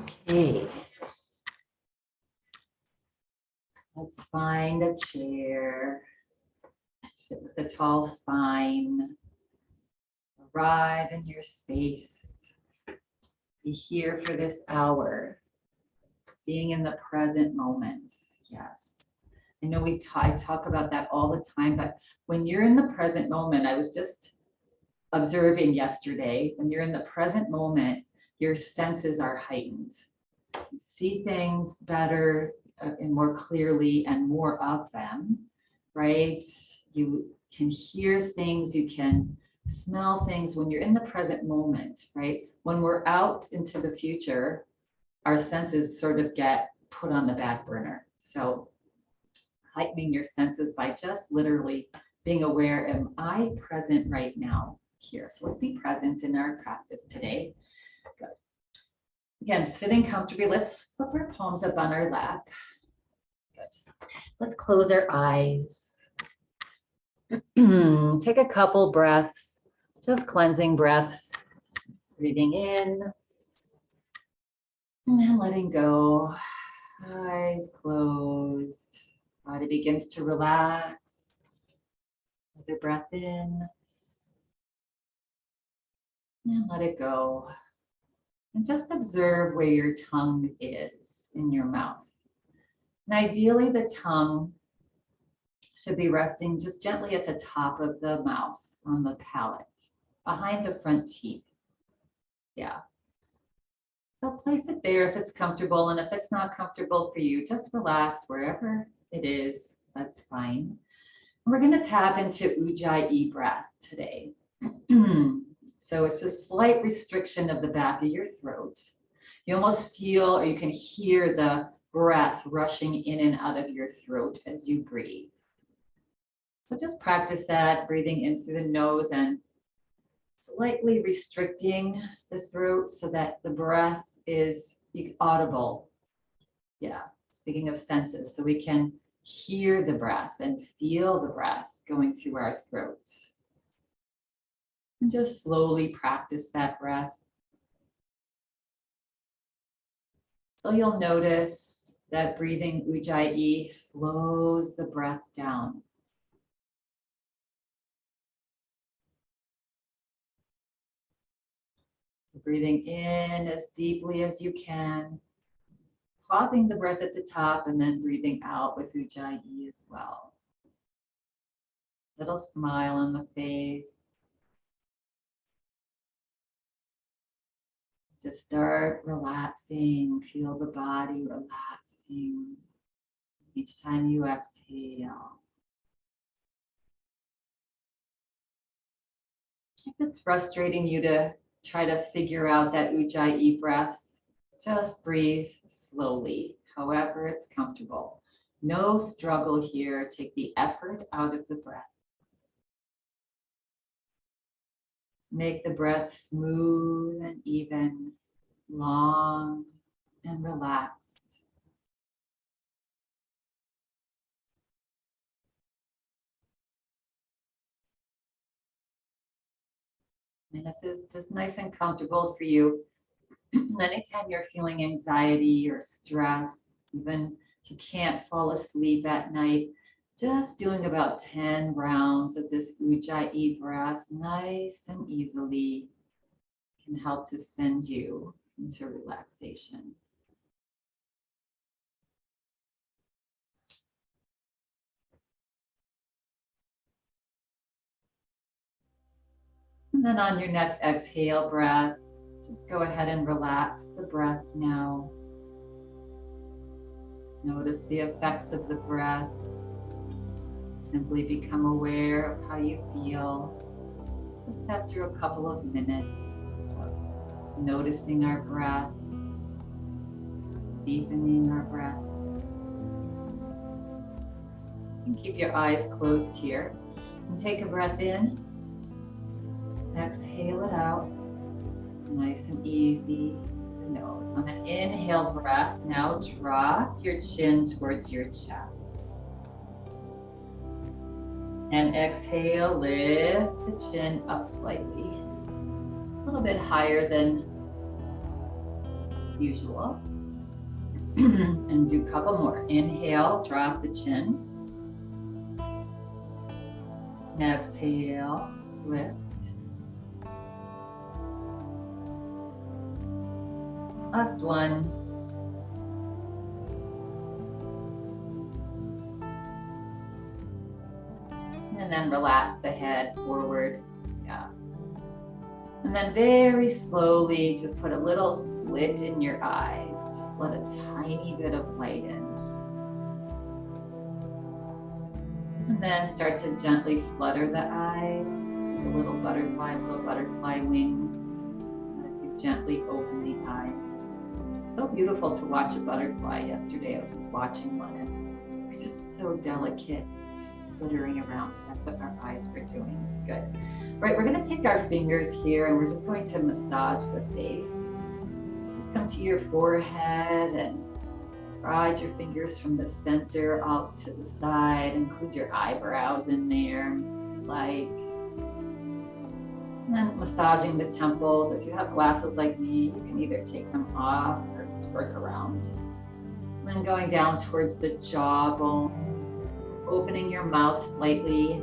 Okay. Let's find a chair. Sit with a tall spine. Arrive in your space. Be here for this hour. Being in the present moment. Yes. I know I talk about that all the time, but when you're in the present moment, I was just observing yesterday, when you're in the present moment, your senses are heightened. You see things better and more clearly and more of them, right? You can hear things, you can smell things when you're in the present moment, right? When we're out into the future, our senses sort of get put on the back burner. So heightening your senses by just literally being aware, am I present right now here? So let's be present in our practice today. Good. Again, sitting comfortably, let's flip our palms up on our lap. Good. Let's close our eyes. Take a couple breaths, just cleansing breaths. Breathing in and then letting go. Eyes closed. Body begins to relax. Another breath in. And let it go. And just observe where your tongue is in your mouth. And ideally, the tongue should be resting just gently at the top of the mouth on the palate, behind the front teeth. Yeah. So place it there if it's comfortable, and if it's not comfortable for you, just relax wherever it is. That's fine. And we're going to tap into Ujjayi breath today. So it's just slight restriction of the back of your throat. You almost feel, or you can hear the breath rushing in and out of your throat as you breathe. So just practice that, breathing in through the nose and slightly restricting the throat so that the breath is audible. Yeah, speaking of senses, so we can hear the breath and feel the breath going through our throat. And just slowly practice that breath. So you'll notice that breathing Ujjayi slows the breath down. So breathing in as deeply as you can, pausing the breath at the top and then breathing out with Ujjayi as well. Little smile on the face. Just start relaxing, feel the body relaxing each time you exhale. If it's frustrating you to try to figure out that Ujjayi breath, just breathe slowly, however it's comfortable. No struggle here. Take the effort out of the breath. Make the breath smooth and even, long and relaxed. And if this is nice and comfortable for you, anytime you're feeling anxiety or stress, even if you can't fall asleep at night, just doing about 10 rounds of this Ujjayi breath, nice and easily, can help to send you into relaxation. And then on your next exhale breath, just go ahead and relax the breath now. Notice the effects of the breath. Simply become aware of how you feel. Just after a couple of minutes of noticing our breath, deepening our breath. You can keep your eyes closed here and take a breath in. Exhale it out. Nice and easy through the nose. On an inhale breath, now drop your chin towards your chest. And exhale, lift the chin up slightly. A little bit higher than usual. And do a couple more. Inhale, drop the chin. Exhale, lift. Last one. And then relax the head forward. Yeah. And then very slowly just put a little slit in your eyes. Just let a tiny bit of light in. And then start to gently flutter the eyes, the little butterfly wings, as you gently open the eyes. So beautiful to watch a butterfly. Yesterday I was just watching one and they're just so delicate, fluttering around. So that's what our eyes were doing. Good. Right, we're going to take our fingers here and we're just going to massage the face. Just come to your forehead and ride your fingers from the center out to the side. Include your eyebrows in there, like. And then massaging the temples. If you have glasses like me, you can either take them off or just work around. And then going down towards the jawbone, opening your mouth slightly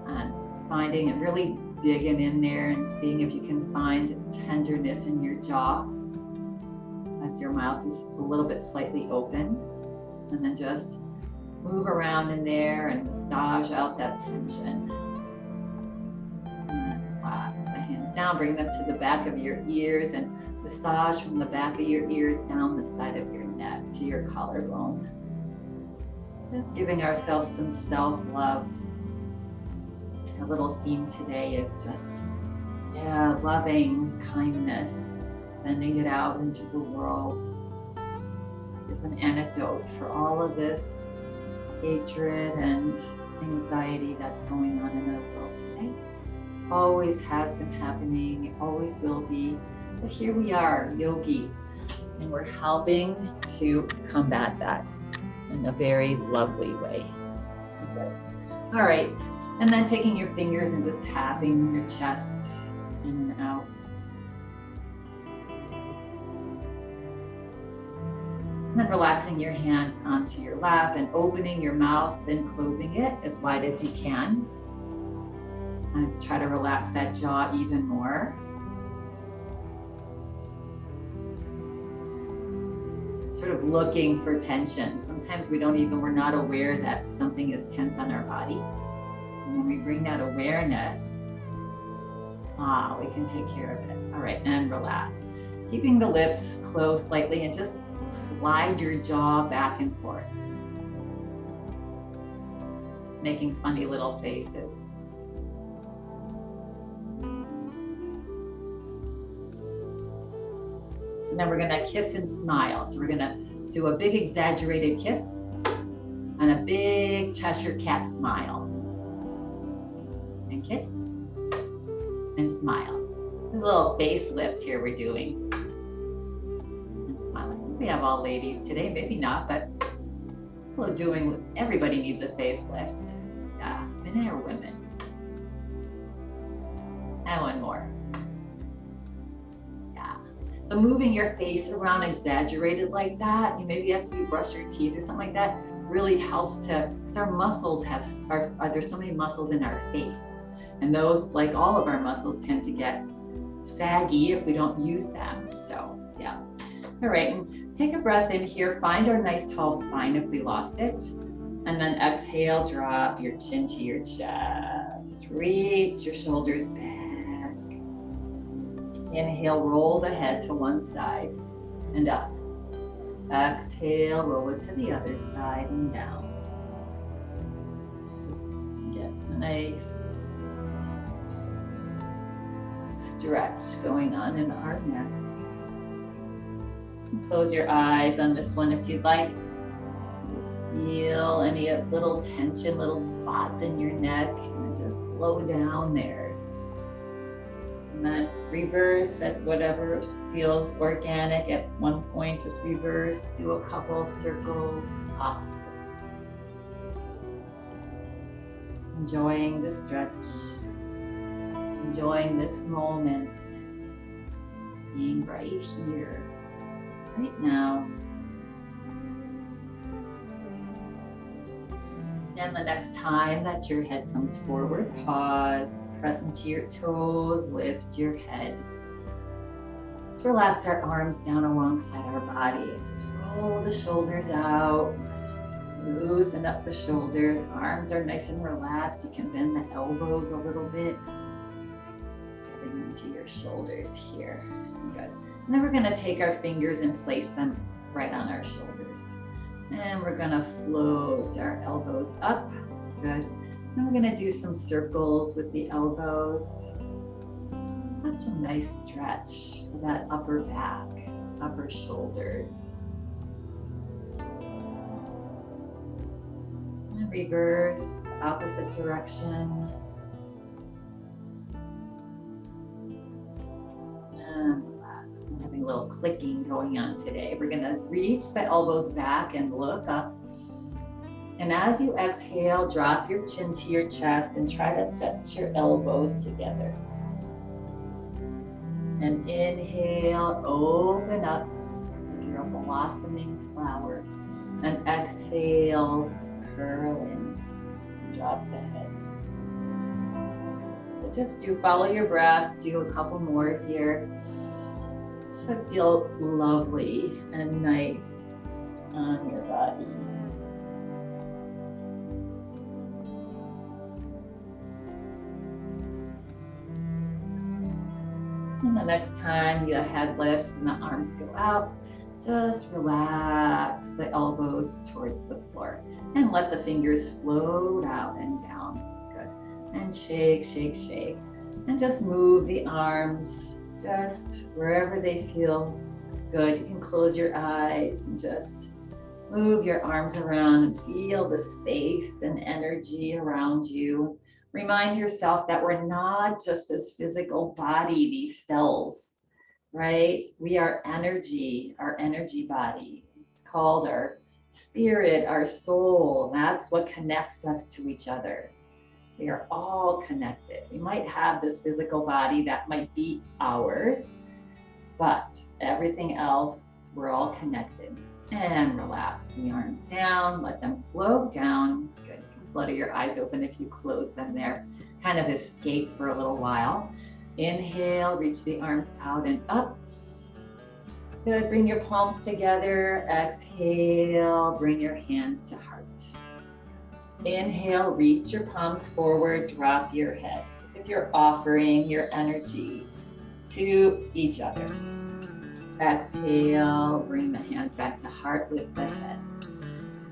and finding and really digging in there and seeing if you can find tenderness in your jaw as your mouth is a little bit slightly open. And then just move around in there and massage out that tension. And relax the hands down, bring them to the back of your ears and massage from the back of your ears down the side of your neck to your collarbone. Just giving ourselves some self-love. Our little theme today is just, loving kindness, sending it out into the world. It's an antidote for all of this hatred and anxiety that's going on in our world today. Always has been happening, it always will be. But here we are, yogis, and we're helping to combat that in a very lovely way. All right, and then taking your fingers and just tapping your chest in and out. And then relaxing your hands onto your lap and opening your mouth and closing it as wide as you can. And try to relax that jaw even more. Sort of looking for tension. Sometimes we're not aware that something is tense on our body. And when we bring that awareness, we can take care of it. All right, and relax. Keeping the lips closed slightly and just slide your jaw back and forth. Just making funny little faces. And then we're gonna kiss and smile. So we're gonna do a big exaggerated kiss and a big Cheshire cat smile. And kiss and smile. This little facelift here we're doing. And smiling. We have all ladies today, maybe not, but we're doing, everybody needs a facelift. Yeah, men or women. And one more. So moving your face around exaggerated like that, you maybe have to brush your teeth or something like that, really helps to, because our muscles there's so many muscles in our face. And those, like all of our muscles, tend to get saggy if we don't use them. So yeah. All right, and take a breath in here, find our nice tall spine if we lost it. And then exhale, drop your chin to your chest. Reach your shoulders back. Inhale, roll the head to one side and up. Exhale, roll it to the other side and down. Let's just get a nice stretch going on in our neck. Close your eyes on this one if you'd like. Just feel any little tension, little spots in your neck, and just slow down there. And then reverse at whatever feels organic at one point. Just reverse, do a couple of circles, opposite. Enjoying the stretch, enjoying this moment. being right here, right now. And the next time that your head comes forward, pause, press into your toes, lift your head. Let's relax our arms down alongside our body. Just roll the shoulders out, loosen up the shoulders. Arms are nice and relaxed. You can bend the elbows a little bit. Just getting into your shoulders here. Good. And then we're going to take our fingers and place them right on our shoulders. And we're gonna float our elbows up. Good. And we're gonna do some circles with the elbows. Such a nice stretch for that upper back, upper shoulders. And reverse, opposite direction. And relax. I'm having a little clicking going on today. We're gonna reach the elbows back and look up. And as you exhale, drop your chin to your chest and try to touch your elbows together. And inhale, open up like you're a blossoming flower. And exhale, curl in, drop the head. So just follow your breath, do a couple more here. Should feel lovely and nice on your body. And the next time the head lifts and the arms go out, just relax the elbows towards the floor and let the fingers float out and down. Good. And shake, shake, shake. And just move the arms just wherever they feel good. You can close your eyes and just move your arms around and feel the space and energy around you. Remind yourself that we're not just this physical body, these cells, right? We are energy, our energy body. It's called our spirit, our soul. That's what connects us to each other. We are all connected. We might have this physical body that might be ours, but everything else, we're all connected. And relax the arms down, let them float down. Good. Flutter your eyes open if you close them there. Kind of escape for a little while. Inhale, reach the arms out and up. Good, bring your palms together. Exhale, bring your hands to heart. Inhale, reach your palms forward, drop your head. As if you're offering your energy to each other. Exhale, bring the hands back to heart, lift the head.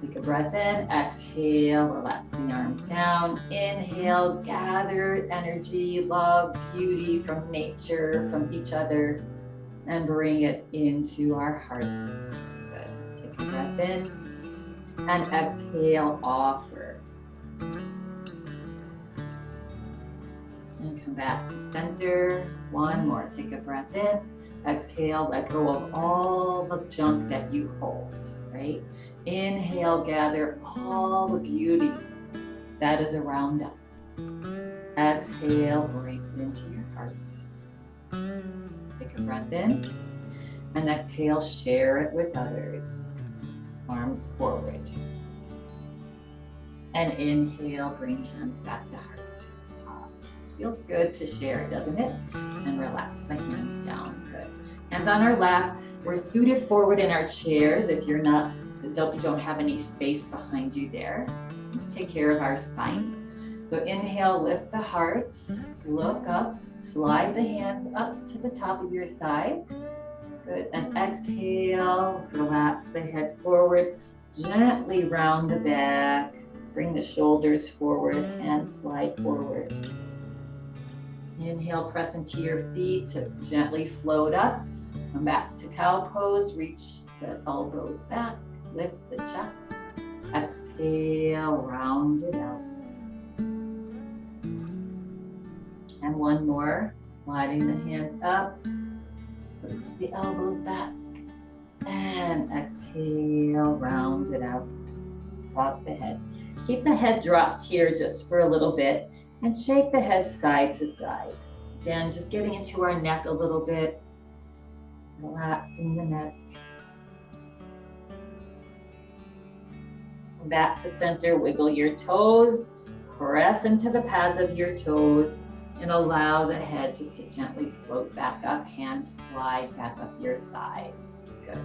Take a breath in, exhale, relax the arms down. Inhale, gather energy, love, beauty from nature, from each other, and bring it into our hearts. Good. Take a breath in, and exhale, offer. And come back to center. One more. Take a breath in, exhale, let go of all the junk that you hold, right? Inhale, gather all the beauty that is around us. Exhale, bring it into your heart. Take a breath in, and exhale, share it with others. Arms forward. And inhale, bring hands back to heart. Feels good to share, doesn't it? And relax the hands down. Good. Hands on our lap. We're scooted forward in our chairs. If you don't have any space behind you there, let's take care of our spine. So inhale, lift the heart, look up, slide the hands up to the top of your thighs. Good, and exhale, relax the head forward, gently round the back, bring the shoulders forward, hands slide forward. Inhale, press into your feet to gently float up, come back to cow pose, reach the elbows back. Lift the chest. Exhale, round it out. And one more. Sliding the hands up. Push the elbows back. And exhale, round it out. Drop the head. Keep the head dropped here just for a little bit. And shake the head side to side. Again, just getting into our neck a little bit. relaxing the neck. Back to center, wiggle your toes, press into the pads of your toes, and allow the head just to gently float back up, hands slide back up your thighs. Good.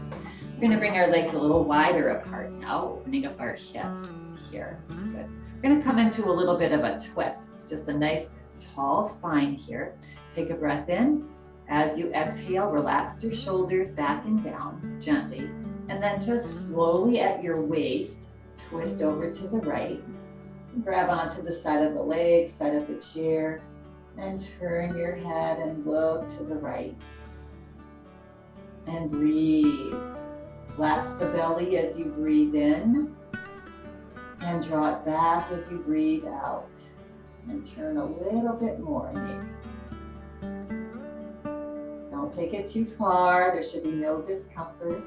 We're gonna bring our legs a little wider apart now, opening up our hips here. Good. We're gonna come into a little bit of a twist, just a nice tall spine here. Take a breath in. As you exhale, relax your shoulders back and down gently, and then just slowly at your waist, twist over to the right. Grab onto the side of the leg, side of the chair, and turn your head and look to the right. And breathe. Relax the belly as you breathe in, and draw it back as you breathe out. And turn a little bit more, maybe. Don't take it too far. There should be no discomfort.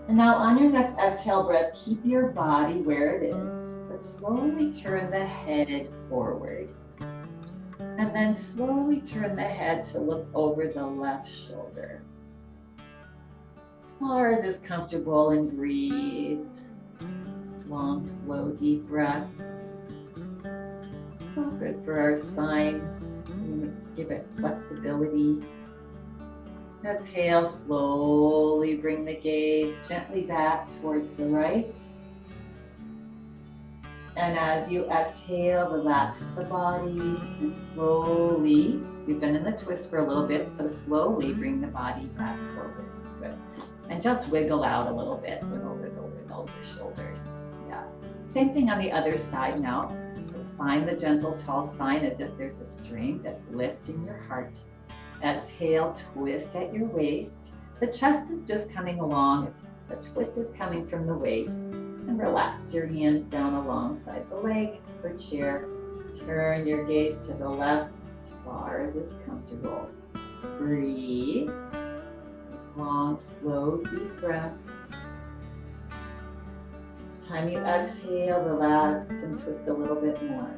And now on your next exhale breath, keep your body where it is, but slowly turn the head forward. And then slowly turn the head to look over the left shoulder. As far as is comfortable, and breathe. Long, slow, deep breath. So good for our spine. Give it flexibility. Exhale, slowly bring the gaze gently back towards the right. And as you exhale, relax the body and slowly, we've been in the twist for a little bit, so slowly bring the body back forward. Good. And just wiggle out a little bit. Wiggle, wiggle, wiggle your shoulders. Yeah. Same thing on the other side now. Find the gentle tall spine as if there's a string that's lifting your heart. Exhale, twist at your waist. The chest is just coming along. The twist is coming from the waist. And relax your hands down alongside the leg or chair. Turn your gaze to the left as far as is comfortable. Breathe. This long, slow, deep breath. Each time you exhale, relax and twist a little bit more.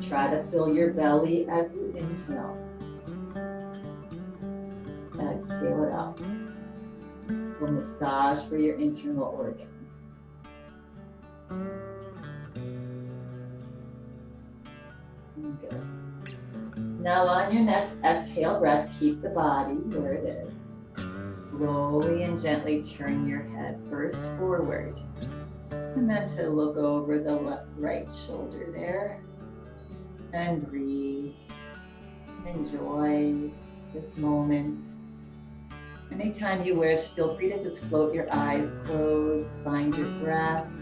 Try to fill your belly as you inhale. Exhale it out. We'll massage for your internal organs. Good. Now on your next exhale breath, keep the body where it is. Slowly and gently turn your head first forward, and then to look over the right shoulder there. And breathe. Enjoy this moment. Anytime you wish, feel free to just float your eyes closed, find your breath,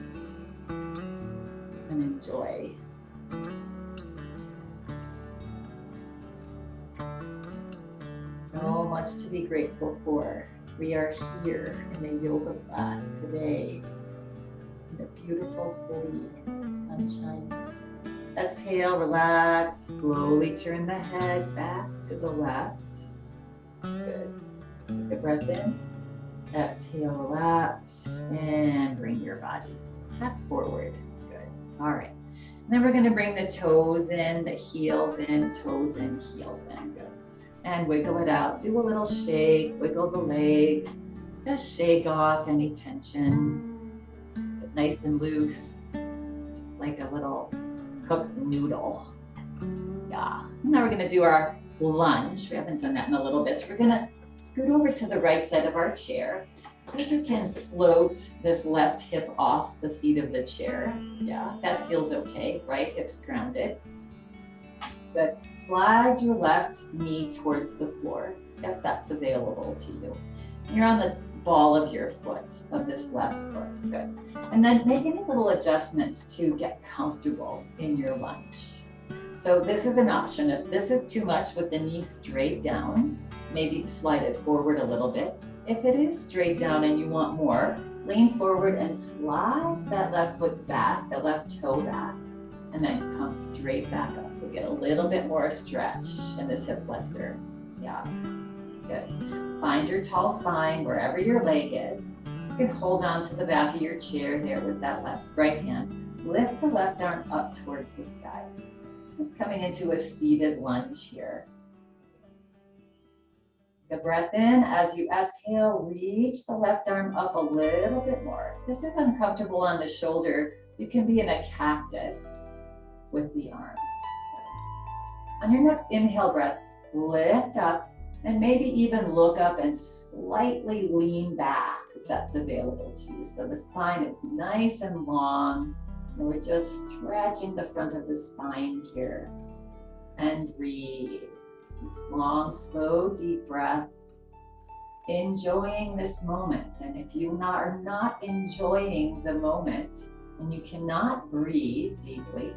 and enjoy. So much to be grateful for. We are here in a yoga class today in a beautiful city, sunshine. Exhale, relax, slowly turn the head back to the left. Good. Take a breath in. Exhale, relax, and bring your body back forward. Good. All right. Then we're going to bring the toes in, the heels in, toes in, heels in. Good. And wiggle it out. Do a little shake, wiggle the legs. Just shake off any tension. Get nice and loose, just like a little cooked noodle. Yeah. Now we're going to do our lunge. We haven't done that in a little bit. So we're going to scoot over to the right side of our chair. See if you can float this left hip off the seat of the chair. Yeah, that feels okay. Right hip's grounded. Good. Slide your left knee towards the floor if that's available to you. You're on the ball of your foot, of this left foot. Good. And then make any little adjustments to get comfortable in your lunge. So this is an option. If this is too much with the knee straight down, maybe slide it forward a little bit. If it is straight down and you want more, lean forward and slide that left foot back, the left toe back, and then come straight back up. So get a little bit more stretch in this hip flexor. Yeah, good. Find your tall spine wherever your leg is. You can hold on to the back of your chair there with that right hand. Lift the left arm up towards the sky. Just coming into a seated lunge here. Take a breath in. As you exhale, reach the left arm up a little bit more. If this is uncomfortable on the shoulder, you can be in a cactus with the arm. On your next inhale breath, lift up and maybe even look up and slightly lean back if that's available to you. So the spine is nice and long, and we're just stretching the front of the spine here. And breathe. This long, slow, deep breath. Enjoying this moment. And if you are not enjoying the moment and you cannot breathe deeply,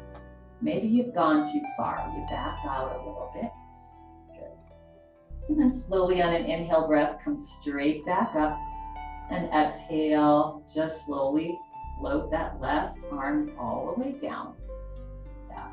maybe you've gone too far. You back out a little bit. Good. And then slowly on an inhale breath, come straight back up. And exhale, just slowly float that left arm all the way down. Yeah.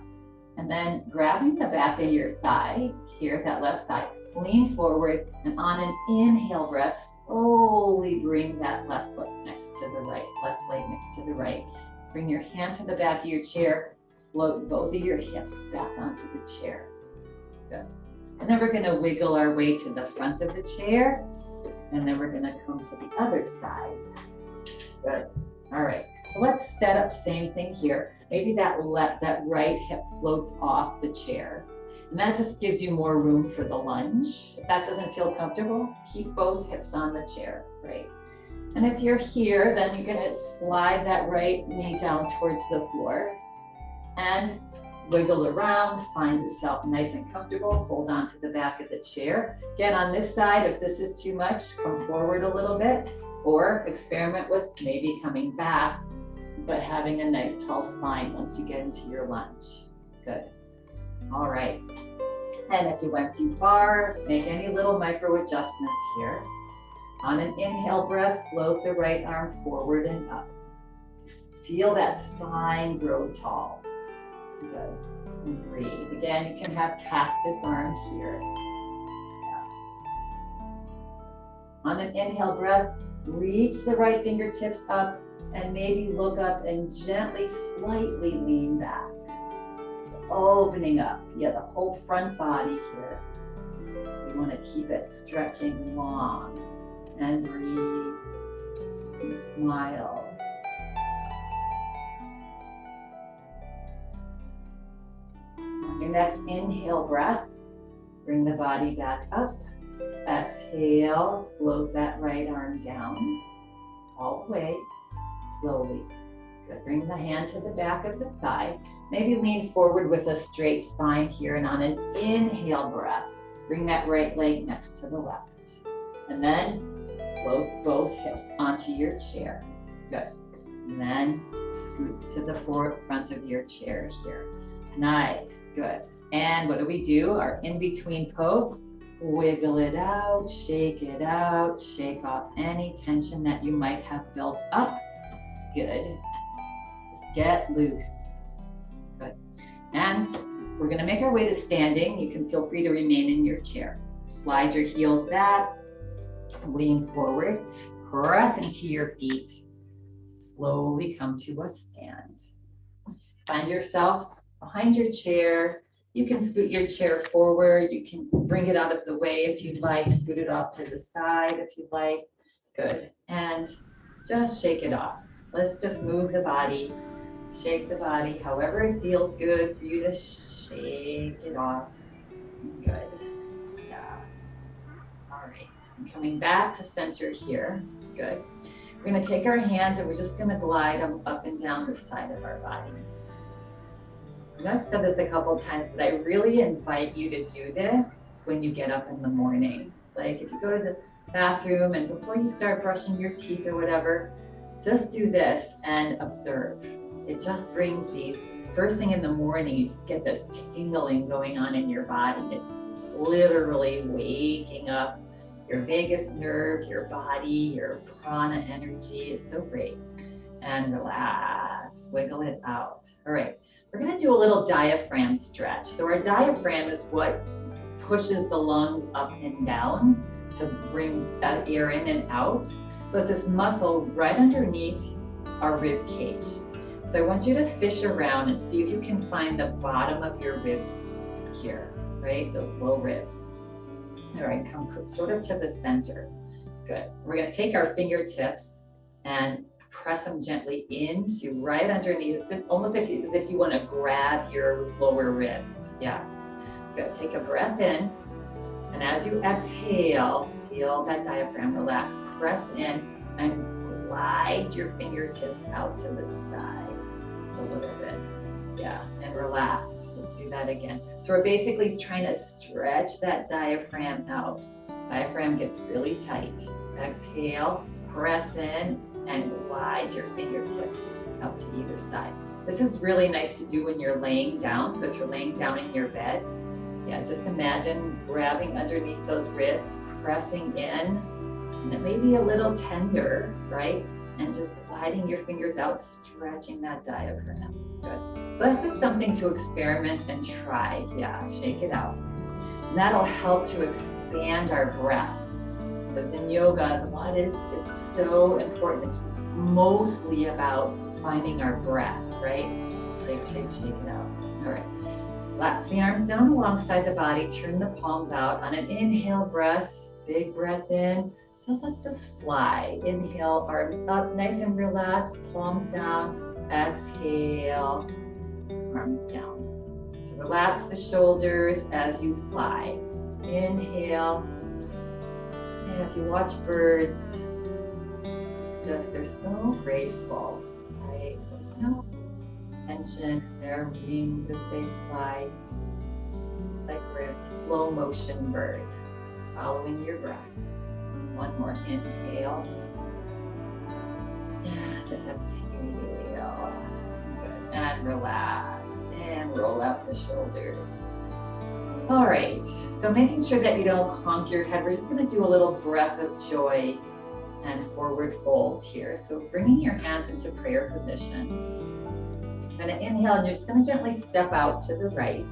And then grabbing the back of your thigh, here, that left thigh, lean forward, and on an inhale breath, slowly bring that left foot next to the right, left leg next to the right. Bring your hand to the back of your chair, float both of your hips back onto the chair. Good. And then we're gonna wiggle our way to the front of the chair, and then we're gonna come to the other side. Good. All right, so let's set up same thing here. Maybe that right hip floats off the chair. And that just gives you more room for the lunge. If that doesn't feel comfortable, keep both hips on the chair, right? And if you're here, then you're gonna slide that right knee down towards the floor and wiggle around, find yourself nice and comfortable, hold on to the back of the chair. Again, on this side, if this is too much, come forward a little bit, or experiment with maybe coming back, but having a nice tall spine once you get into your lunge. Good. All right. And if you went too far, make any little micro adjustments here. On an inhale breath, float the right arm forward and up. Just feel that spine grow tall. Good. And breathe. Again, you can have cactus arm here. Yeah. On an inhale breath, reach the right fingertips up and maybe look up and gently, slightly lean back. Opening up, yeah, the whole front body here. We want to keep it stretching long. And breathe and smile. On your next inhale breath, bring the body back up. Exhale, float that right arm down, all the way, slowly. Good, bring the hand to the back of the thigh. Maybe lean forward with a straight spine here, and on an inhale breath, bring that right leg next to the left. And then float both hips onto your chair. Good. And then scoot to the front of your chair here. Nice, good. And what do? Our in-between pose. Wiggle it out, shake off any tension that you might have built up. Good. Just get loose. Good. And we're gonna make our way to standing. You can feel free to remain in your chair. Slide your heels back, lean forward, press into your feet. Slowly come to a stand. Find yourself behind your chair. You can scoot your chair forward. You can bring it out of the way if you'd like. Scoot it off to the side if you'd like. Good. And just shake it off. Let's just move the body. Shake the body however it feels good for you to shake it off. Good. Yeah. All right. I'm coming back to center here. Good. We're going to take our hands and we're just going to glide them up and down the side of our body. I've said this a couple times, but I really invite you to do this when you get up in the morning. Like if you go to the bathroom and before you start brushing your teeth or whatever, just do this and observe. It just brings these, first thing in the morning, you just get this tingling going on in your body. It's literally waking up your vagus nerve, your body, your prana energy. It's so great. And relax, wiggle it out. All right. We're going to do a little diaphragm stretch. So our diaphragm is what pushes the lungs up and down to bring that air in and out. So it's this muscle right underneath our rib cage. So I want you to fish around and see if you can find the bottom of your ribs here, right? Those low ribs. All right, come sort of to the center. Good. We're going to take our fingertips and press them gently into right underneath, almost as if you want to grab your lower ribs. Yes. Good. Take a breath in. And as you exhale, feel that diaphragm relax. Press in and glide your fingertips out to the side just a little bit. Yeah, and relax. Let's do that again. So we're basically trying to stretch that diaphragm out. Diaphragm gets really tight. Exhale, press in, and glide your fingertips out to either side. This is really nice to do when you're laying down. So if you're laying down in your bed, yeah, just imagine grabbing underneath those ribs, pressing in, and it may be a little tender, right? And just gliding your fingers out, stretching that diaphragm. Good. So that's just something to experiment and try. Yeah, shake it out. And that'll help to expand our breath. Because in yoga, it's so important. It's mostly about finding our breath, right? Shake, shake, shake it out. All right. Relax the arms down alongside the body. Turn the palms out. On an inhale breath, big breath in. Let's just fly. Inhale, arms up, nice and relaxed. Palms down. Exhale, arms down. So relax the shoulders as you fly. Inhale. And if you watch birds, it's just, they're so graceful, right? There's no tension in their wings as they fly. It's like we're a slow motion bird, following your breath. One more inhale. And exhale. Good. And relax. And roll out the shoulders. All right, so making sure that you don't conk your head, we're just going to do a little breath of joy and forward fold here. So bringing your hands into prayer position. Going to inhale, and you're just going to gently step out to the right.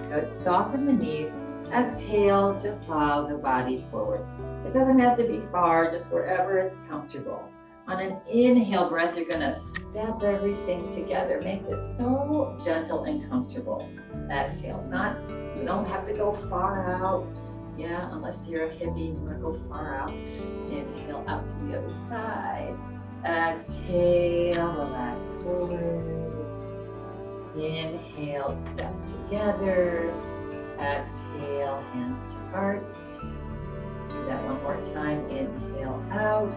Good, soften the knees. Exhale, just bow the body forward. It doesn't have to be far, just wherever it's comfortable. On an inhale breath, you're going to step everything together. Make this so gentle and comfortable. Exhale. It's not, you don't have to go far out. Yeah, unless you're a hippie, you want to go far out. Inhale out to the other side. Exhale, relax forward. Inhale, step together. Exhale, hands to heart. Do that one more time. Inhale out.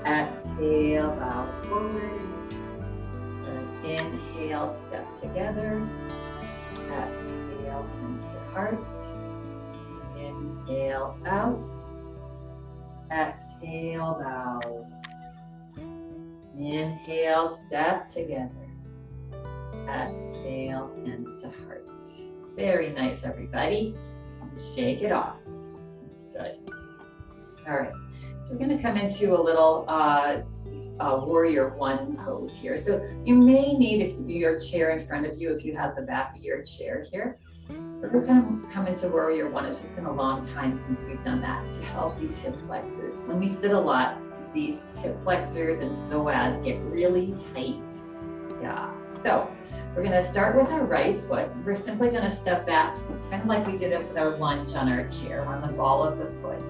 Exhale, bow forward. And inhale, step together. Exhale, hands to heart. Inhale out. Exhale, bow. Inhale, step together. Exhale, hands to heart. Very nice, everybody. Shake it off. Good. All right. So we're going to come into a little warrior one pose here. So you may need your chair in front of you if you have the back of your chair here. We're going to come into warrior one. It's just been a long time since we've done that to help these hip flexors. When we sit a lot, these hip flexors and psoas get really tight. Yeah. So we're going to start with our right foot. We're simply going to step back, kind of like we did it with our lunge on our chair, on the ball of the foot.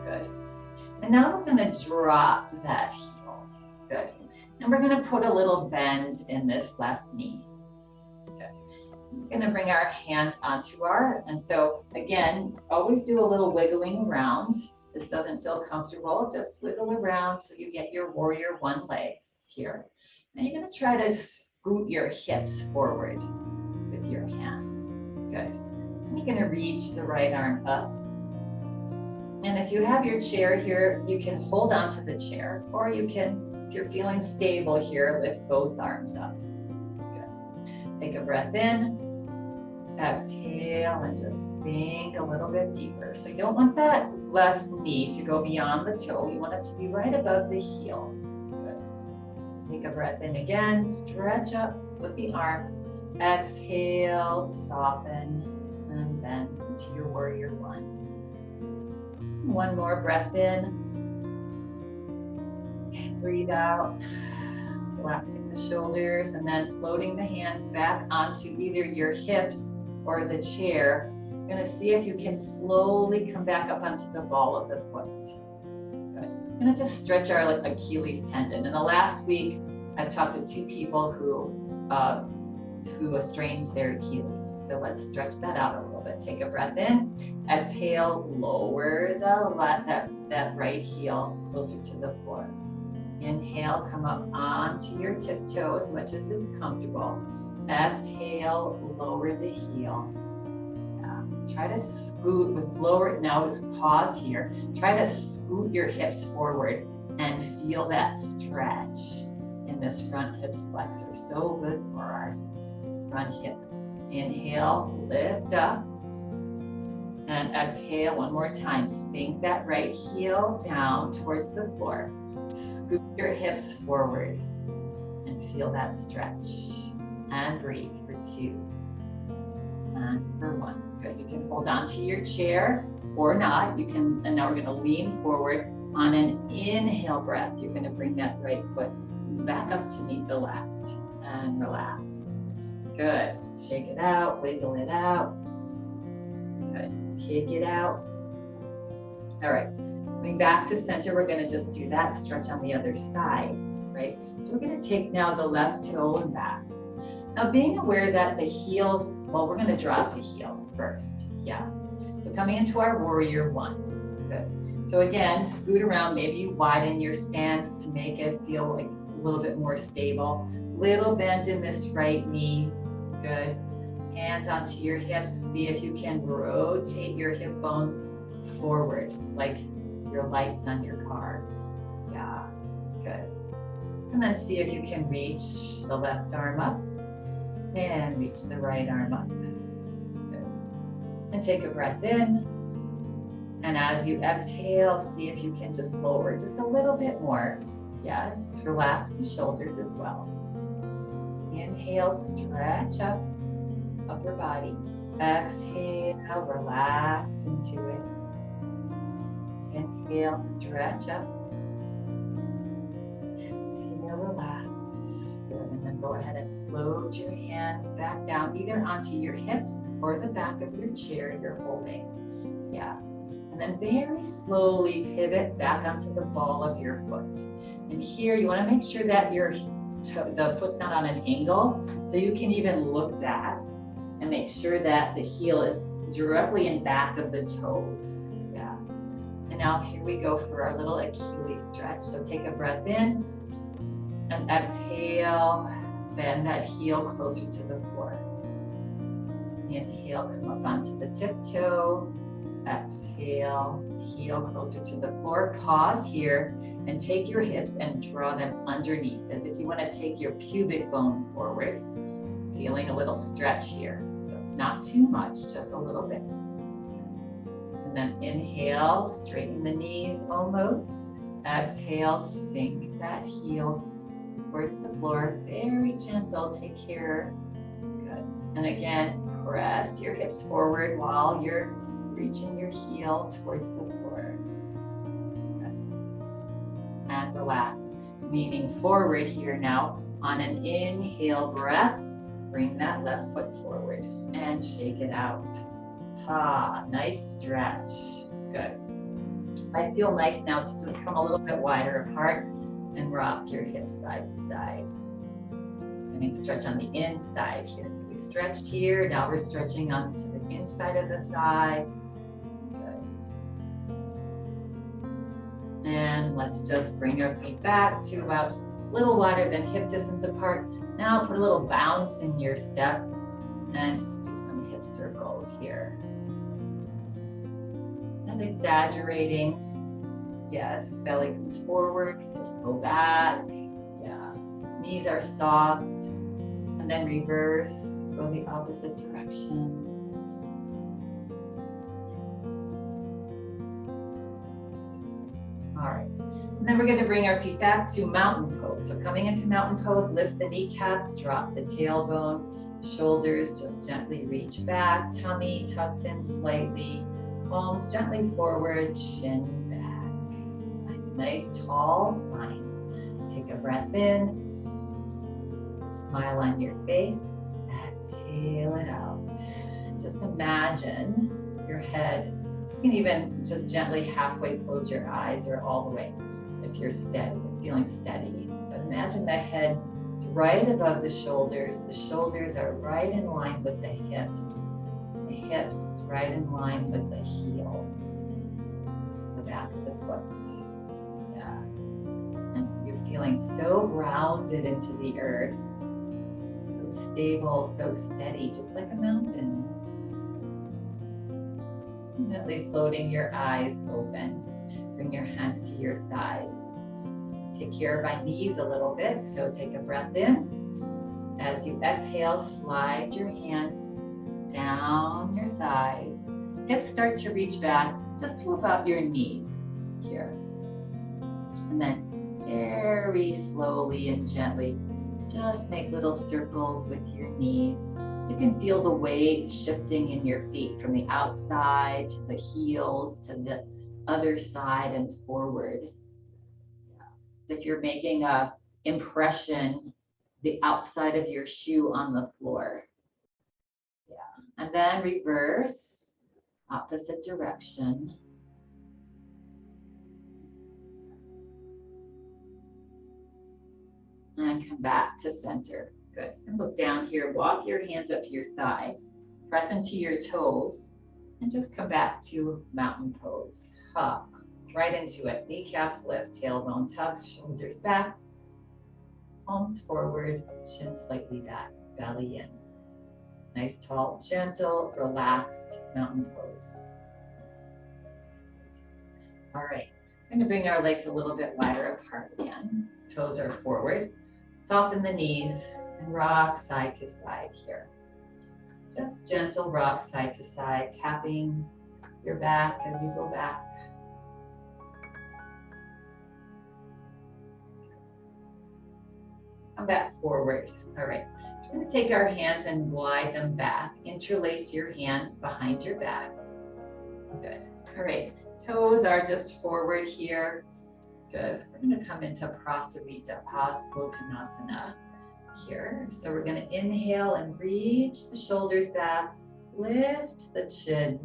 Good. And now we're going to drop that heel. Good. And we're going to put a little bend in this left knee. Good. We're going to bring our hands onto and so again, always do a little wiggling around. This doesn't feel comfortable, just wiggle around till you get your warrior one legs here. Now you're going to try to scoot your hips forward with your hands. Good. And you're going to reach the right arm up. And if you have your chair here, you can hold on to the chair, or you can, if you're feeling stable here, lift both arms up. Good. Take a breath in. Exhale and just sink a little bit deeper. So you don't want that left knee to go beyond the toe. You want it to be right above the heel. Good. Take a breath in again. Stretch up with the arms. Exhale, soften, and bend into your warrior one. One more breath in. Breathe out. Relaxing the shoulders and then floating the hands back onto either your hips or the chair. You're gonna see if you can slowly come back up onto the ball of the foot. Good. We're gonna just stretch our Achilles tendon. In the last week, I've talked to 2 people who strained their Achilles. So let's stretch that out a little bit. Take a breath in. Exhale, lower that right heel closer to the floor. Inhale, come up onto your tiptoe as much as is comfortable. Exhale, lower the heel. Try to scoot with lower, now is pause here. Try to scoot your hips forward and feel that stretch in this front hip flexor. So good for our front hip. Inhale, lift up. And exhale one more time. Sink that right heel down towards the floor. Scoot your hips forward and feel that stretch. And breathe for 2. And for 1. Good. You can hold on to your chair or not. You can, and now we're going to lean forward. On an inhale breath, you're going to bring that right foot back up to meet the left and relax. Good. Shake it out, wiggle it out. Good. Kick it out. All right. Coming back to center, we're going to just do that stretch on the other side, right? So we're going to take now the left toe and back. Now being aware that the heels, well, we're going to drop the heel first. Yeah. So coming into our warrior 1. Good. So again, scoot around, maybe you widen your stance to make it feel like a little bit more stable. Little bend in this right knee. Good. Hands onto your hips. See if you can rotate your hip bones forward, like your lights on your car. Yeah, good. And then see if you can reach the left arm up and reach the right arm up. Good. And take a breath in. And as you exhale, see if you can just lower just a little bit more. Yes, relax the shoulders as well. Inhale, stretch up, upper body. Exhale, relax into it. Inhale, stretch up. Exhale, relax. Good. And then go ahead and float your hands back down, either onto your hips or the back of your chair you're holding. Yeah. And then very slowly pivot back onto the ball of your foot. And here you want to make sure that the foot's not on an angle, so you can even look back and make sure that the heel is directly in back of the toes. Yeah. And now here we go for our little Achilles stretch. So take a breath in and exhale, bend that heel closer to the floor. Inhale, come up onto the tiptoe. Exhale, heel closer to the floor. Pause here and take your hips and draw them underneath as if you want to take your pubic bone forward. Feeling a little stretch here. So not too much, just a little bit. And then inhale, straighten the knees almost. Exhale, sink that heel towards the floor. Very gentle, take care. Good. And again, press your hips forward while you're reaching your heel towards the floor. Good. And relax. Leaning forward here now. On an inhale breath, bring that left foot forward and shake it out. Nice stretch. Good. Might feel nice now to just come a little bit wider apart and rock your hips side to side. And stretch on the inside here. So we stretched here, now we're stretching onto the inside of the thigh. Good. And let's just bring our feet back to about a little wider than hip distance apart. Now put a little bounce in your step and just do some hip circles here. Not exaggerating. Yes, belly comes forward, hips go back. Yeah, knees are soft. And then reverse, go the opposite direction. All right. And then we're going to bring our feet back to mountain pose. So coming into mountain pose, lift the kneecaps, drop the tailbone, shoulders just gently reach back, tummy tucks in slightly, palms gently forward, chin back. Find a nice tall spine. Take a breath in, smile on your face, exhale it out. Just imagine your head. You can even just gently halfway close your eyes or all the way if you're steady, feeling steady. But imagine the head is right above the shoulders. The shoulders are right in line with the hips. The hips right in line with the heels. The back of the foot. Yeah. And you're feeling so grounded into the earth. So stable, so steady, just like a mountain. Gently floating your eyes open. Bring your hands to your thighs. Take care of my knees a little bit, so take a breath in. As you exhale, slide your hands down your thighs. Hips start to reach back just to about your knees here. And then very slowly and gently, just make little circles with your knees. You can feel the weight shifting in your feet from the outside to the heels to the other side and forward. If you're making a impression, the outside of your shoe on the floor. Yeah. And then reverse, opposite direction. And come back to center. Good. And look down here. Walk your hands up to your thighs. Press into your toes. And just come back to mountain pose. Hop right into it. Kneecaps lift, tailbone tucks, shoulders back. Palms forward, chin slightly back, belly in. Nice, tall, gentle, relaxed mountain pose. All right. I'm going to bring our legs a little bit wider apart again. Toes are forward. Soften the knees and rock side to side here. Just gentle rock side to side, tapping your back as you go back. Come back forward. All right. We're going to take our hands and glide them back. Interlace your hands behind your back. Good. All right. Toes are just forward here. Good. We're going to come into Prasarita Paschimottanasana here. So we're going to inhale and reach the shoulders back. Lift the chin.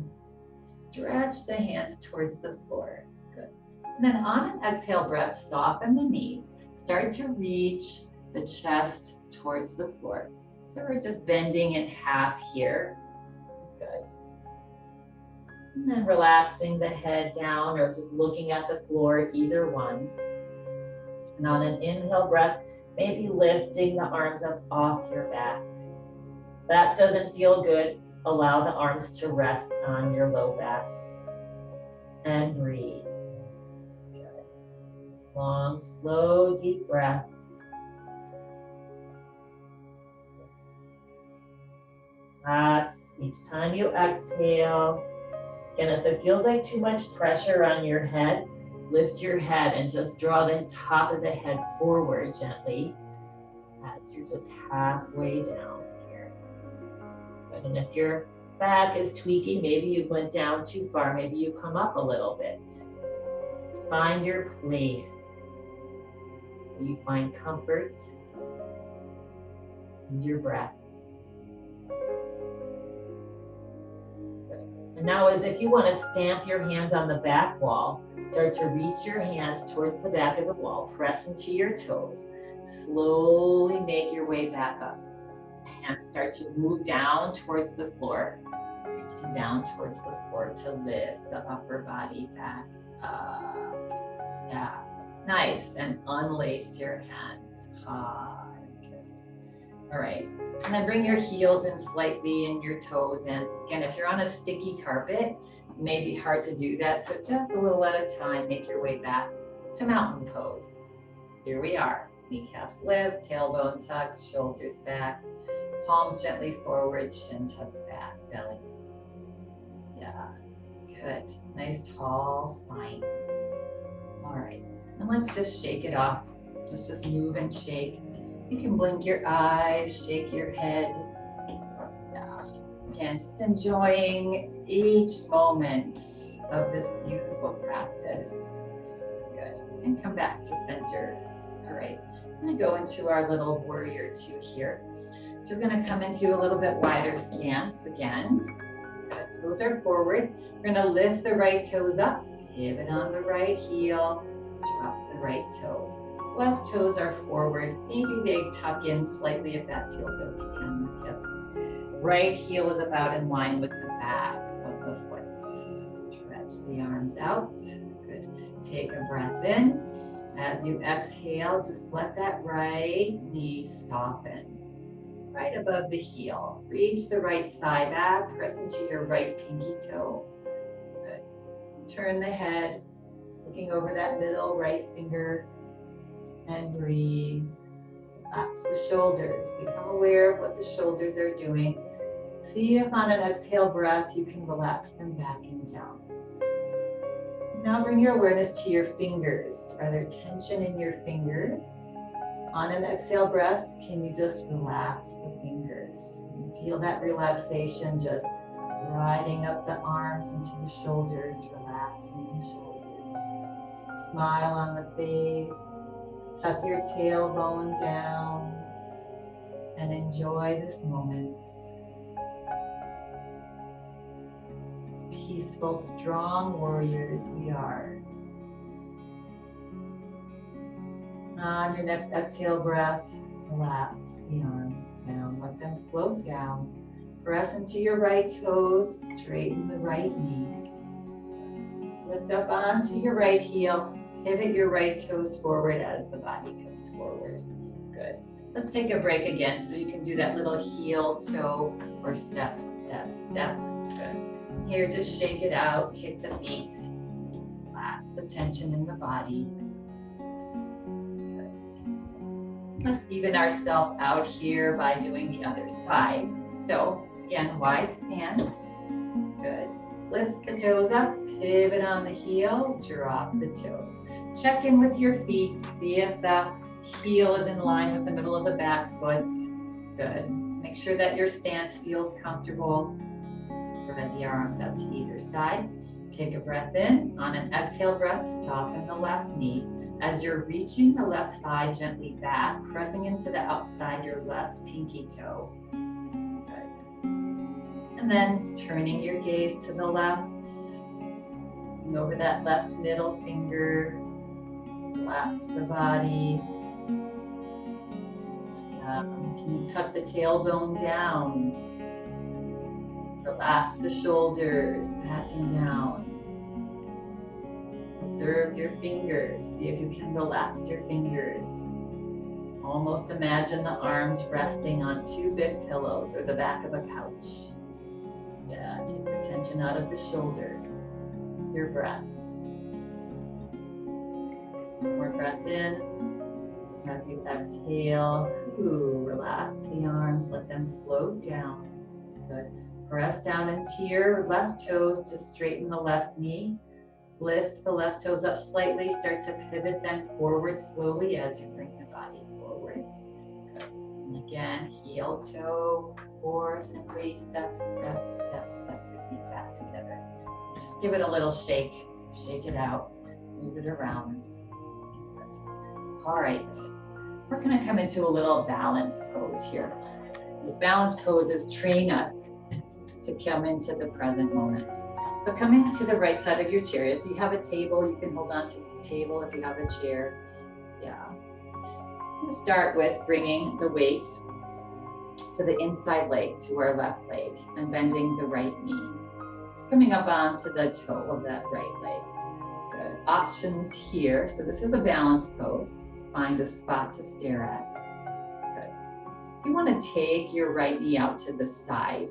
Stretch the hands towards the floor. Good. And then on an exhale breath, soften the knees. Start to reach the chest towards the floor. So we're just bending in half here. Good. And then relaxing the head down or just looking at the floor, either one. And on an inhale breath, maybe lifting the arms up off your back. If that doesn't feel good, allow the arms to rest on your low back. And breathe. Good. Long, slow, deep breath. Relax each time you exhale. Again, if it feels like too much pressure on your head, lift your head and just draw the top of the head forward gently as you're just halfway down here. Good. And if your back is tweaking, maybe you went down too far, maybe you come up a little bit. Just find your place where you find comfort and your breath. And now as if you want to stamp your hands on the back wall, start to reach your hands towards the back of the wall, press into your toes, slowly make your way back up. Hands start to move down towards the floor, reaching down towards the floor to lift the upper body back up. Yeah, nice, and unlace your hands hard. All right, and then bring your heels in slightly and your toes in. Again, if you're on a sticky carpet, it may be hard to do that. So just a little at a time, make your way back to mountain pose. Here we are. Kneecaps lift, tailbone tucks, shoulders back, palms gently forward, chin tucks back, belly. Yeah, good. Nice tall spine. All right, and let's just shake it off. Let's just move and shake. You can blink your eyes, shake your head. Yeah. Again, just enjoying each moment of this beautiful practice. Good. And come back to center. All right. I'm going to go into our little warrior two here. So we're going to come into a little bit wider stance again. Good. left toes are forward. We're gonna lift the right toes up, pivot on the right heel, drop the right toes. Left toes are forward. Maybe they tuck in slightly if that feels okay on the hips. Right heel is about in line with the back of the foot. Stretch the arms out. Good. Take a breath in. As you exhale, just let that right knee soften. Right above the heel. Reach the right thigh back. Press into your right pinky toe. Good. Turn the head, looking over that middle right finger, and breathe. Relax the shoulders. Become aware of what the shoulders are doing. See if on an exhale breath you can relax them back and down. Now bring your awareness to your fingers. Are there tension in your fingers? On an exhale breath, can you just relax the fingers? And feel that relaxation just riding up the arms into the shoulders, relaxing the shoulders. Smile on the face. Tuck your tailbone down and enjoy this moment. Peaceful, strong warriors we are. On your next exhale breath, relax the arms down. Let them float down. Press into your right toes, straighten the right knee. Lift up onto your right heel. Pivot your right toes forward as the body comes forward. Good. Let's take a break again so you can do that little heel, toe, or step, step, step. Good. Here, just shake it out, kick the feet. Relax the tension in the body. Good. Let's even ourselves out here by doing the other side. So, again, wide stance. Good. Lift the toes up, pivot on the heel, drop the toes. Check in with your feet, see if the heel is in line with the middle of the back foot. Good. Make sure that your stance feels comfortable. Spread the arms out to either side. Take a breath in. On an exhale breath, soften the left knee. As you're reaching the left thigh gently back, pressing into the outside your left pinky toe. Good. And then turning your gaze to the left. And over that left middle finger. Relax the body. Can you tuck the tailbone down? Relax the shoulders, back and down. Observe your fingers. See if you can relax your fingers. Almost imagine the arms resting on two big pillows or the back of a couch. Yeah, take the tension out of the shoulders. Your breath. More breath in. As you exhale, relax the arms, let them float down. Good. Press down into your left toes to straighten the left knee. Lift the left toes up slightly. Start to pivot them forward slowly as you bring the body forward. Good. And again, heel, toe, or simply step, step, step, step your feet back together. Just give it a little shake. Shake it out. Move it around. Good. All right. We're going to come into a little balance pose here. This balance poses train us to come into the present moment. So coming to the right side of your chair. If you have a table, you can hold on to the table. If you have a chair, yeah. We'll start with bringing the weight to the inside leg, to our left leg, and bending the right knee. Coming up onto the toe of that right leg. Good. Options here. So this is a balance pose. Find a spot to stare at. Good. You want to take your right knee out to the side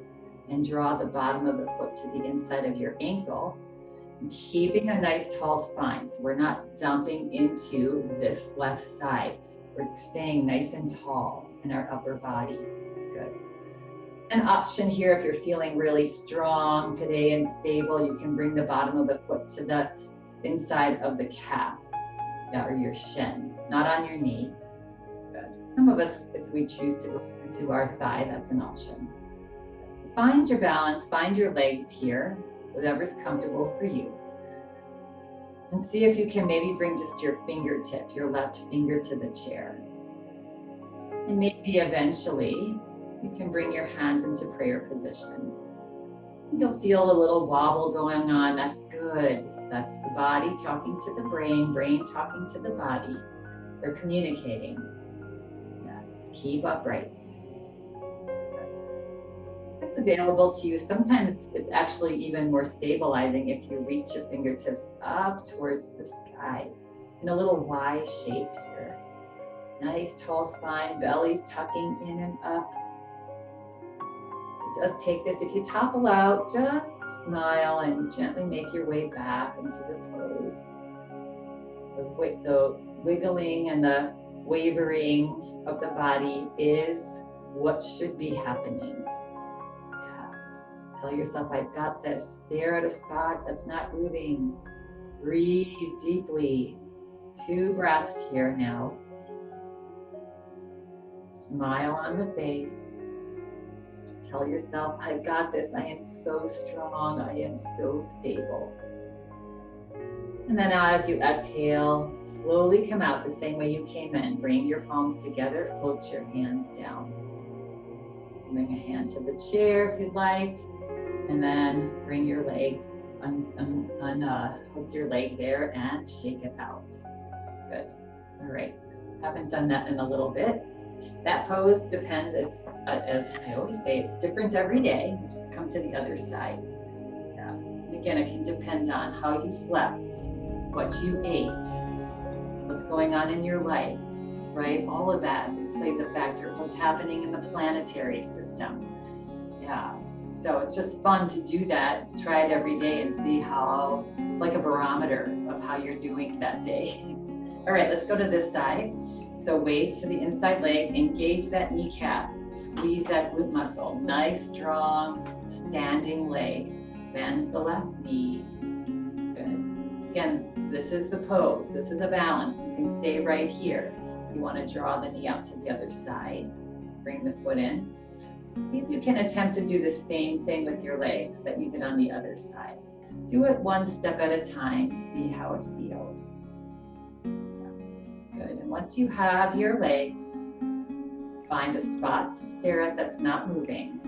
and draw the bottom of the foot to the inside of your ankle, and keeping a nice tall spine. So we're not dumping into this left side. We're staying nice and tall in our upper body. Good. An option here, if you're feeling really strong today and stable, you can bring the bottom of the foot to the inside of the calf, or your shin, not on your knee. Good. Some of us, if we choose to go into our thigh, that's an option. So find your balance, find your legs here, whatever's comfortable for you. And see if you can maybe bring just your fingertip, your left finger to the chair. And maybe eventually you can bring your hands into prayer position. You'll feel a little wobble going on. That's good. That's the body talking to the brain, brain talking to the body. They're communicating. Yes, keep upright. It's available to you. Sometimes it's actually even more stabilizing if you reach your fingertips up towards the sky in a little Y shape here. Nice tall spine, belly's tucking in and up. So just take this. If you topple out, just smile and gently make your way back into the pose. The wiggling and the wavering of the body is what should be happening. Tell yourself, I've got this. Stare at a spot that's not moving. Breathe deeply. 2 breaths here now. Smile on the face. Tell yourself, I've got this. I am so strong. I am so stable. And then as you exhale, slowly come out the same way you came in. Bring your palms together. Float your hands down. Bring a hand to the chair if you'd like. And then bring your legs, hook your leg there and shake it out. Good. All right. Haven't done that in a little bit. That pose depends, as I always say, it's different every day. Let's come to the other side. Yeah. And again, it can depend on how you slept, what you ate, what's going on in your life, right? All of that plays a factor. What's happening in the planetary system. Yeah. So it's just fun to do that. Try it every day and see how, it's like a barometer of how you're doing that day. All right, let's go to this side. So weight to the inside leg, engage that kneecap, squeeze that glute muscle. Nice, strong, standing leg. Bend the left knee. Good. Again, this is the pose. This is a balance. You can stay right here. If you want to draw the knee out to the other side, bring the foot in. See if you can attempt to do the same thing with your legs that you did on the other side. Do it one step at a time, see how it feels. Good, and once you have your legs, find a spot to stare at that's not moving.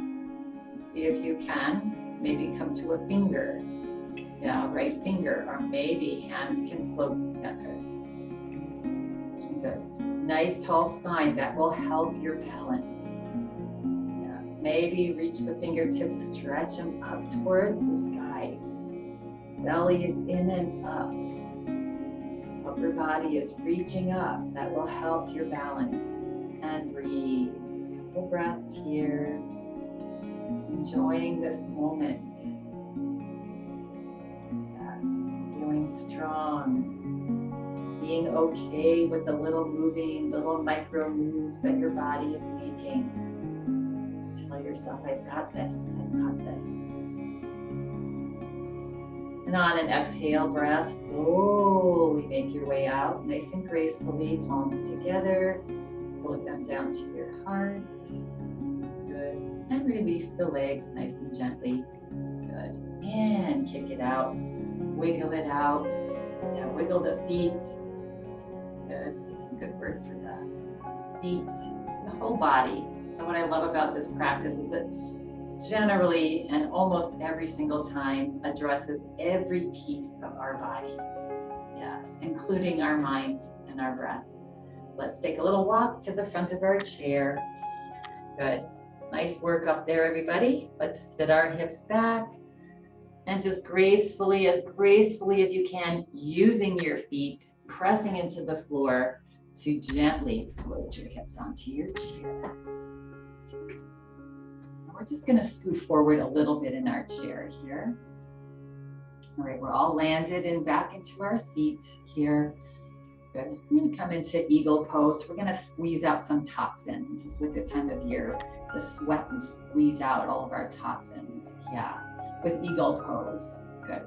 See if you can maybe come to a finger. Yeah, right finger, or maybe hands can float together. Good. Nice tall spine, that will help your balance. Maybe reach the fingertips, stretch them up towards the sky. Belly is in and up. Upper body is reaching up. That will help your balance. And breathe. Couple breaths here. Enjoying this moment. Yes, feeling strong. Being okay with the little moving, little micro moves that your body is making. Tell yourself, I've got this, I've got this. And on an exhale breath, slowly make your way out, nice and gracefully, palms together. Float them down to your heart. Good. And release the legs nice and gently. Good. And kick it out. Wiggle it out. Yeah, wiggle the feet. Good. That's a good word for that. Feet, the whole body. So what I love about this practice is that generally and almost every single time addresses every piece of our body. Yes, including our mind and our breath. Let's take a little walk to the front of our chair. Good. Nice work up there, everybody. Let's sit our hips back and just gracefully as you can, using your feet, pressing into the floor to gently float your hips onto your chair. We're just going to scoot forward a little bit in our chair here. All right, we're all landed and back into our seat here. Good. I'm going to come into eagle pose. We're going to squeeze out some toxins. This is a good time of year to sweat and squeeze out all of our toxins. Yeah, with eagle pose. Good.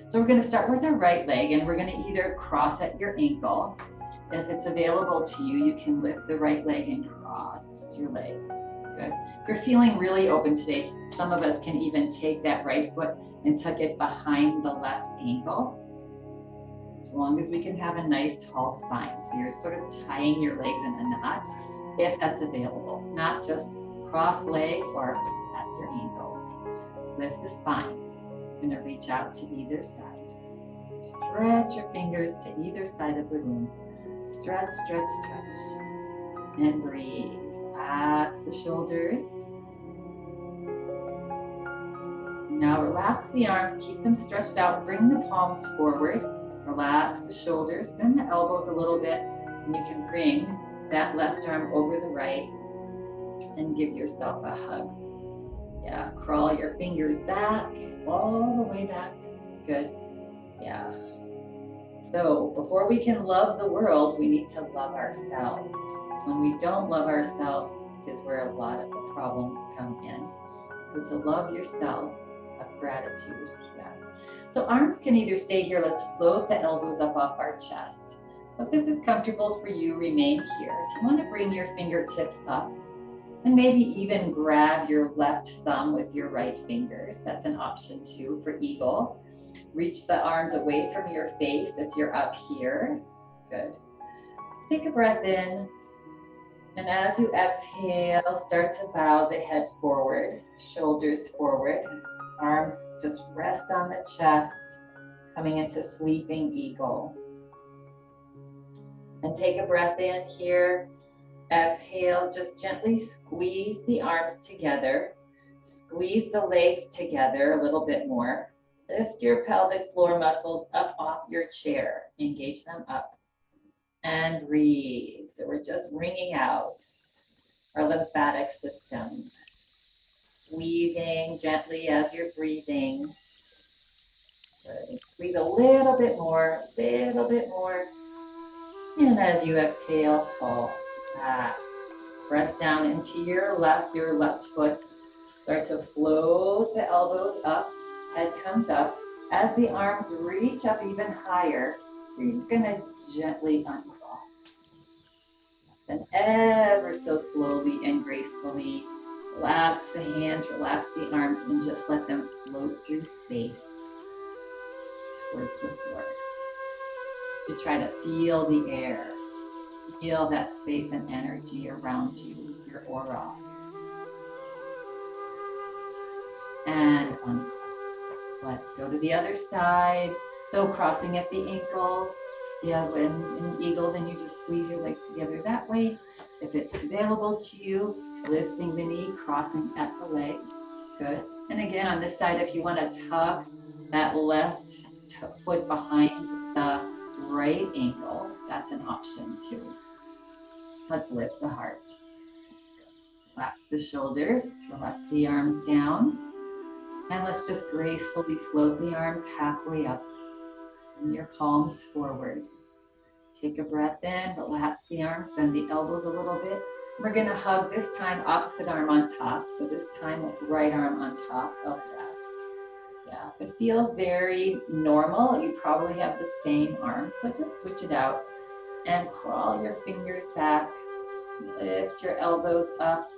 So we're going to start with our right leg, and we're going to either cross at your ankle. If it's available to you, you can lift the right leg and cross your legs. Good. If you're feeling really open today, some of us can even take that right foot and tuck it behind the left ankle. As long as we can have a nice tall spine. So you're sort of tying your legs in a knot, if that's available. Not just cross leg or at your ankles. Lift the spine. You're gonna reach out to either side. Stretch your fingers to either side of the room. Stretch, stretch, stretch. And breathe. Relax the shoulders. Now relax the arms, keep them stretched out, bring the palms forward. Relax the shoulders, bend the elbows a little bit, and you can bring that left arm over the right and give yourself a hug. Yeah, crawl your fingers back, all the way back. Good. Yeah. So before we can love the world, we need to love ourselves. When we don't love ourselves is where a lot of the problems come in. So to love yourself, of gratitude. Yeah. So arms can either stay here. Let's float the elbows up off our chest. So if this is comfortable for you, remain here. If you want to bring your fingertips up and maybe even grab your left thumb with your right fingers, that's an option too for eagle. Reach the arms away from your face if you're up here. Good. Let's take a breath in. And as you exhale, start to bow the head forward, shoulders forward. Arms just rest on the chest, coming into sleeping eagle. And take a breath in here. Exhale, just gently squeeze the arms together. Squeeze the legs together a little bit more. Lift your pelvic floor muscles up off your chair. Engage them up. And breathe. So we're just wringing out our lymphatic system. Squeezing gently as you're breathing. Good. Squeeze a little bit more, little bit more. And as you exhale, fall back. Press down into your left foot. Start to float the elbows up, head comes up. As the arms reach up even higher, you're just gonna gently uncross. And ever so slowly and gracefully, relax the hands, relax the arms, and just let them float through space towards the floor. To try to feel the air, feel that space and energy around you, your aura. And uncross. Let's go to the other side. So crossing at the ankles. Yeah, when in eagle, then you just squeeze your legs together that way. If it's available to you, lifting the knee, crossing at the legs. Good. And again, on this side, if you want to tuck that left foot behind the right ankle, that's an option too. Let's lift the heart. Relax the shoulders, relax the arms down. And let's just gracefully float the arms halfway up and your palms forward. Take a breath in, relax the arms, bend the elbows a little bit. We're gonna hug this time, opposite arm on top. So this time, right arm on top of left. Yeah, if it feels very normal, you probably have the same arm. So just switch it out and crawl your fingers back. Lift your elbows up.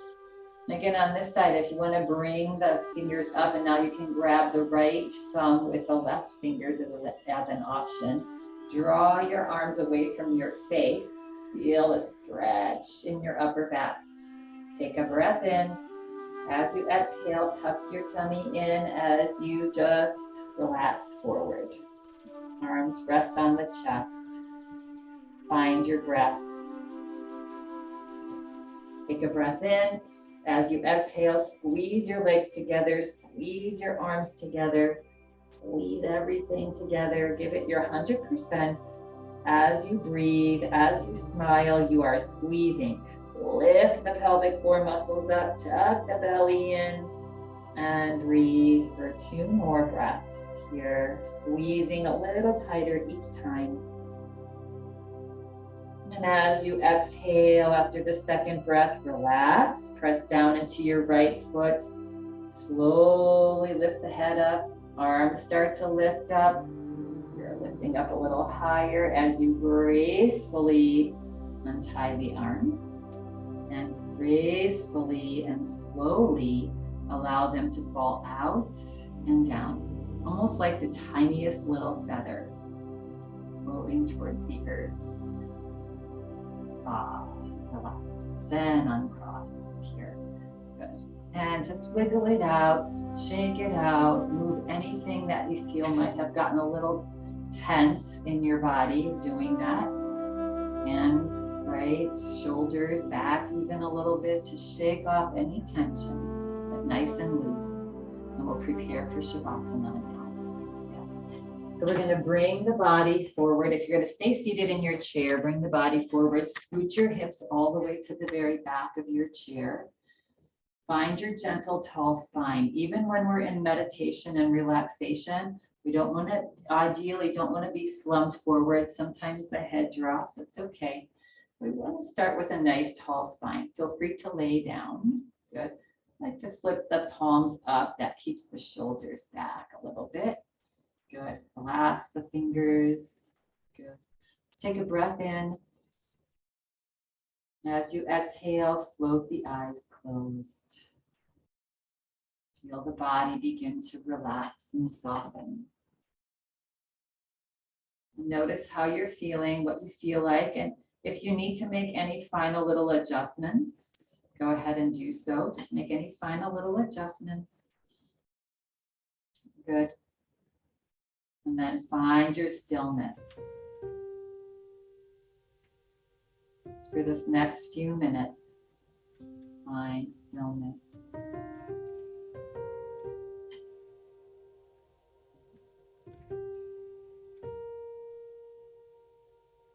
And again, on this side, if you want to bring the fingers up, and now you can grab the right thumb with the left fingers as an option. Draw your arms away from your face. Feel a stretch in your upper back. Take a breath in. As you exhale, tuck your tummy in as you just relax forward. Arms rest on the chest. Find your breath. Take a breath in. As you exhale, squeeze your legs together, squeeze your arms together, squeeze everything together. Give it your 100%. As you breathe, as you smile, you are squeezing. Lift the pelvic floor muscles up, tuck the belly in, and breathe for 2 more breaths here. Squeezing a little tighter each time. And as you exhale after the second breath, relax. Press down into your right foot. Slowly lift the head up. Arms start to lift up. You're lifting up a little higher as you gracefully untie the arms. And gracefully and slowly allow them to fall out and down. Almost like the tiniest little feather floating towards the earth. Relax and uncross here. Good. And just wiggle it out, shake it out, move anything that you feel might have gotten a little tense in your body doing that. Hands, right, shoulders back even a little bit to shake off any tension, but nice and loose. And we'll prepare for Shavasana now. Yeah. So we're going to bring the body forward. If you're going to stay seated in your chair, bring the body forward, scoot your hips all the way to the very back of your chair. Find your gentle, tall spine. Even when we're in meditation and relaxation, we don't want to, ideally, don't want to be slumped forward. Sometimes the head drops. It's okay. We want to start with a nice, tall spine. Feel free to lay down. Good. I like to flip the palms up. That keeps the shoulders back a little bit. Good. Relax the fingers. Good. Take a breath in. As you exhale, float the eyes closed. Feel the body begin to relax and soften. Notice how you're feeling, what you feel like, and if you need to make any final little adjustments, go ahead and do so. Just make any final little adjustments. Good. And then find your stillness. For this next few minutes, find stillness.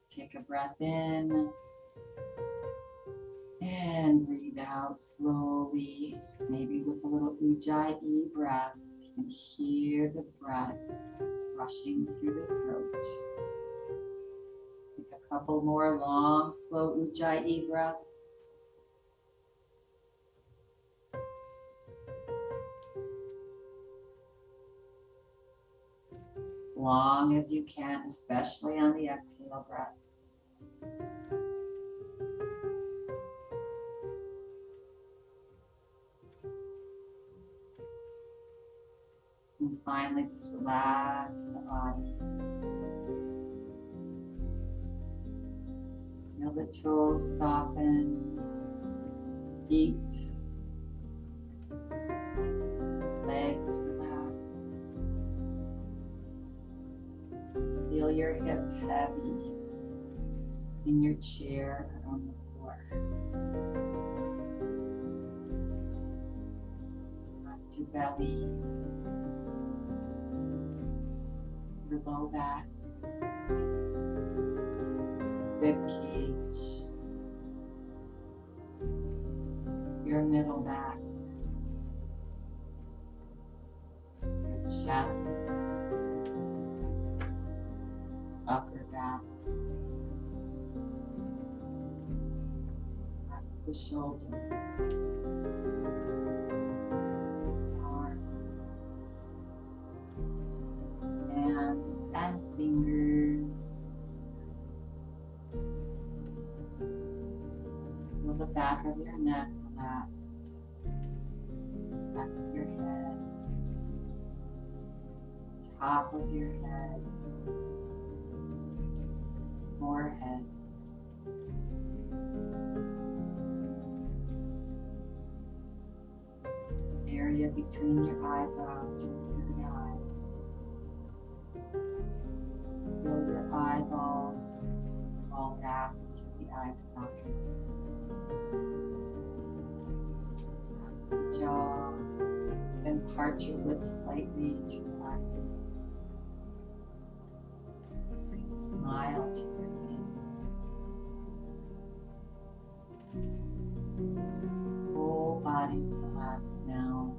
Take a breath in and breathe out slowly, maybe with a little ujjayi breath. You can hear the breath rushing through the throat. Take a couple more long, slow ujjayi breaths. Long as you can, especially on the exhale breath. And finally, just relax the body. Feel the toes soften, feet, legs relax. Feel your hips heavy in your chair or on the floor. Relax your belly, your low back, rib cage, your middle back, your chest, upper back. Relax the shoulders, arms, hands and fingers. Feel the back of your neck relaxed, back of your head, top of your head, forehead, area between your eyebrows, your third eye. Feel your eyeballs fall back into the eye socket. Relax the jaw, then part your lips slightly to relax it. Bring a smile to your face. Whole body's relaxed now.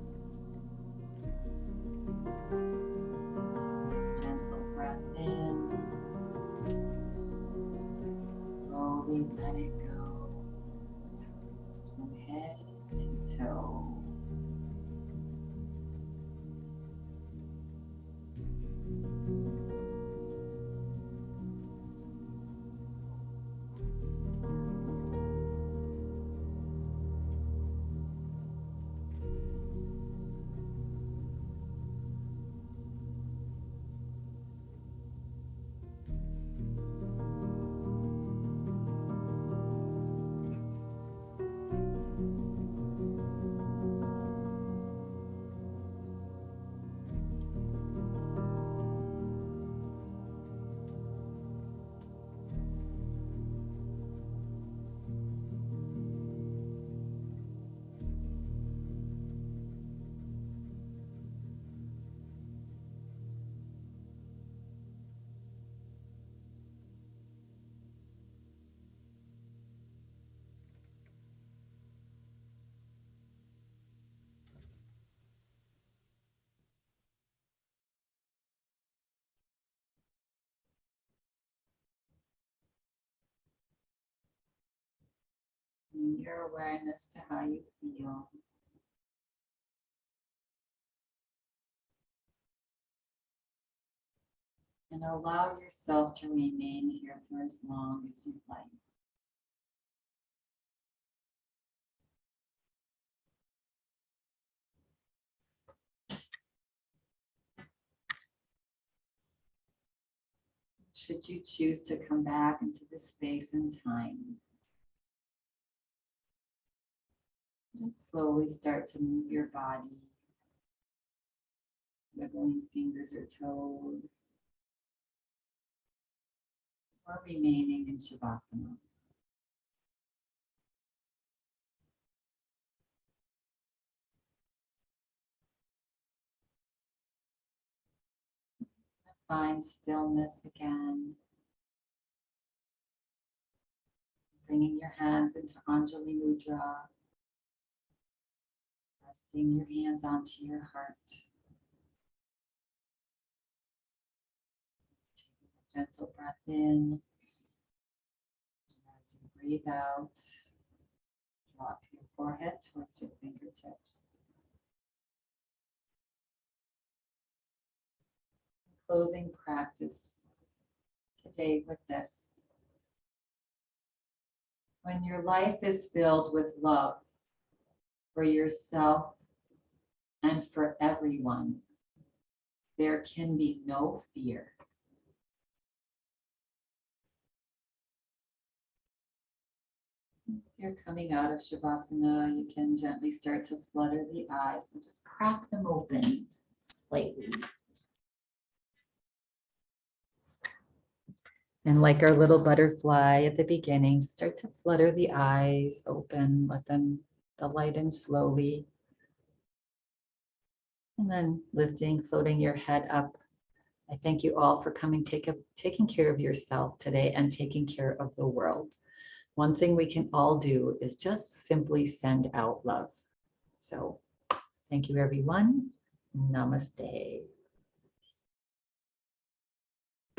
Gentle breath in. Slowly let it go. From head to toe. Bring your awareness to how you feel. And allow yourself to remain here for as long as you'd like. Should you choose to come back into this space and time, just slowly start to move your body, wiggling fingers or toes, or remaining in Shavasana. Find stillness again. Bringing your hands into Anjali Mudra. Resting your hands onto your heart. Take a gentle breath in. As you breathe out, drop your forehead towards your fingertips. Closing practice today with this. When your life is filled with love for yourself and for everyone, there can be no fear. If you're coming out of Shavasana, you can gently start to flutter the eyes and just crack them open slightly. And like our little butterfly at the beginning, start to flutter the eyes open, let them the light in slowly. And then lifting, floating your head up. I thank you all for coming, taking care of yourself today and taking care of the world. One thing we can all do is just simply send out love. So thank you, everyone. Namaste.